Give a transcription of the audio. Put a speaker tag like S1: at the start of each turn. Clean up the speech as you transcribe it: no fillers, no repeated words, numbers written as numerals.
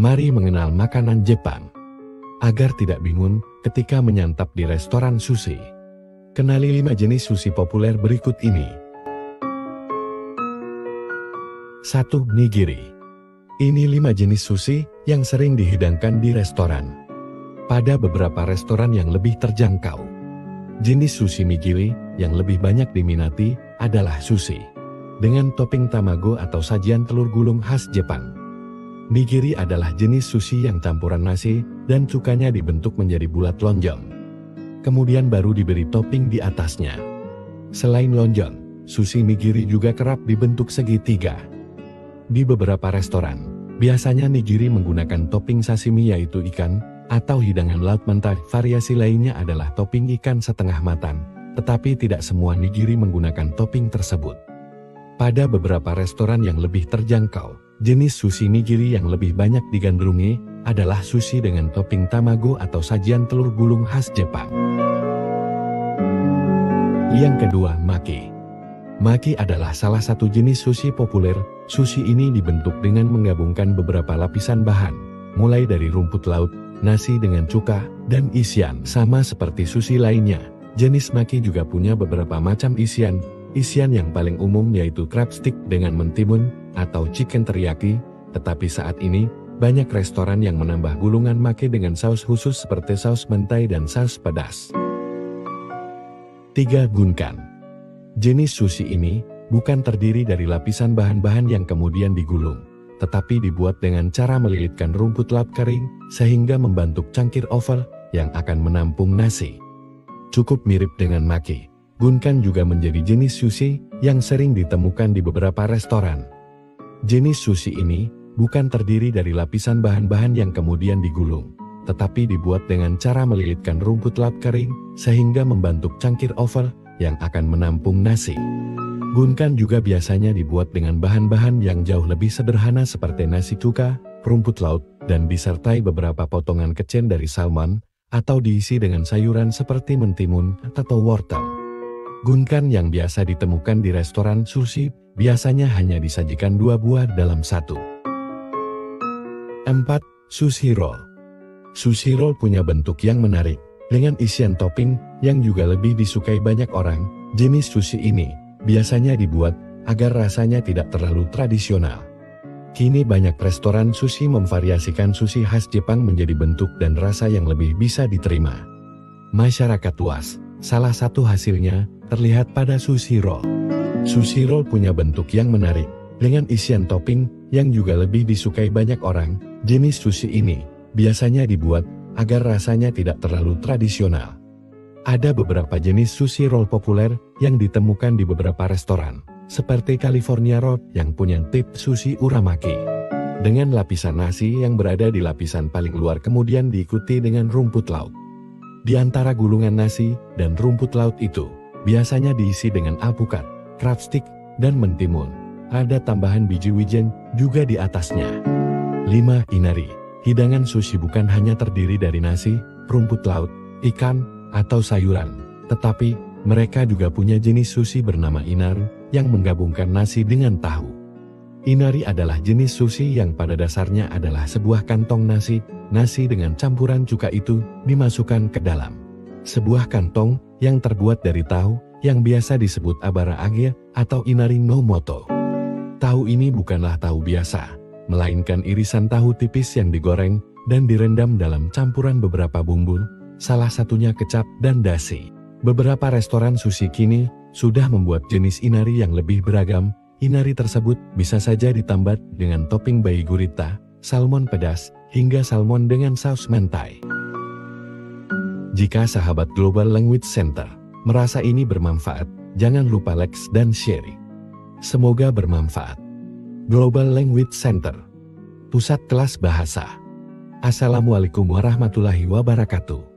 S1: Mari mengenal makanan Jepang. Agar tidak bingung ketika menyantap di restoran sushi. Kenali 5 jenis sushi populer berikut ini. 1. Nigiri. Ini 5 jenis sushi yang sering dihidangkan di restoran. Pada beberapa restoran yang lebih terjangkau. Jenis sushi nigiri yang lebih banyak diminati adalah sushi dengan topping tamago atau sajian telur gulung khas Jepang. Nigiri adalah jenis sushi yang campuran nasi dan cukanya dibentuk menjadi bulat lonjong. Kemudian baru diberi topping di atasnya. Selain lonjong, sushi nigiri juga kerap dibentuk segitiga. Di beberapa restoran, biasanya nigiri menggunakan topping sashimi yaitu ikan atau hidangan laut mentah. Variasi lainnya adalah topping ikan setengah matang, tetapi tidak semua nigiri menggunakan topping tersebut. Pada beberapa restoran yang lebih terjangkau, jenis sushi nigiri yang lebih banyak digandrungi adalah sushi dengan topping tamago atau sajian telur gulung khas Jepang. Yang kedua, maki. Maki adalah salah satu jenis sushi populer. Sushi ini dibentuk dengan menggabungkan beberapa lapisan bahan, mulai dari rumput laut, nasi dengan cuka, dan isian. Sama seperti sushi lainnya, jenis maki juga punya beberapa macam isian. Isian yang paling umum yaitu crab stick dengan mentimun atau chicken teriyaki, tetapi saat ini, banyak restoran yang menambah gulungan maki dengan saus khusus seperti saus mentai dan saus pedas. 3. Gunkan. Jenis sushi ini bukan terdiri dari lapisan bahan-bahan yang kemudian digulung, tetapi dibuat dengan cara melilitkan rumput laut kering sehingga membentuk cangkir oval yang akan menampung nasi. Cukup mirip dengan maki, gunkan juga menjadi jenis sushi yang sering ditemukan di beberapa restoran. Jenis sushi ini bukan terdiri dari lapisan bahan-bahan yang kemudian digulung, tetapi dibuat dengan cara melilitkan rumput laut kering sehingga membentuk cangkir oval yang akan menampung nasi. Gunkan juga biasanya dibuat dengan bahan-bahan yang jauh lebih sederhana seperti nasi cuka, rumput laut, dan disertai beberapa potongan kecil dari salmon, atau diisi dengan sayuran seperti mentimun atau wortel. Gunkan yang biasa ditemukan di restoran sushi biasanya hanya disajikan 2 buah dalam satu. 4. Sushi roll. Sushi roll punya bentuk yang menarik, dengan isian topping yang juga lebih disukai banyak orang. Jenis sushi ini biasanya dibuat agar rasanya tidak terlalu tradisional. Kini banyak restoran sushi memvariasikan sushi khas Jepang menjadi bentuk dan rasa yang lebih bisa diterima masyarakat luas. Salah satu hasilnya terlihat pada sushi roll. Sushi roll punya bentuk yang menarik, dengan isian topping yang juga lebih disukai banyak orang. Jenis sushi ini biasanya dibuat agar rasanya tidak terlalu tradisional. Ada beberapa jenis sushi roll populer yang ditemukan di beberapa restoran, seperti California Roll yang punya tip sushi uramaki, dengan lapisan nasi yang berada di lapisan paling luar kemudian diikuti dengan rumput laut. Di antara gulungan nasi dan rumput laut itu, biasanya diisi dengan alpukat, crab stick, dan mentimun. Ada tambahan biji wijen juga di atasnya. 5. Inari. Hidangan sushi bukan hanya terdiri dari nasi, rumput laut, ikan, atau sayuran, tetapi mereka juga punya jenis sushi bernama inari yang menggabungkan nasi dengan tahu. Inari adalah jenis sushi yang pada dasarnya adalah sebuah kantong nasi dengan campuran cuka itu dimasukkan ke dalam sebuah kantong yang terbuat dari tahu yang biasa disebut abara age atau inari no moto. Tahu ini bukanlah tahu biasa, melainkan irisan tahu tipis yang digoreng dan direndam dalam campuran beberapa bumbu, salah satunya kecap dan dashi. Beberapa restoran sushi kini sudah membuat jenis inari yang lebih beragam. Inari tersebut bisa saja ditambah dengan topping bayi gurita, salmon pedas, hingga salmon dengan saus mentai. Jika sahabat Global Language Center merasa ini bermanfaat, jangan lupa like dan share. Semoga bermanfaat. Global Language Center, Pusat Kelas Bahasa. Assalamualaikum warahmatullahi wabarakatuh.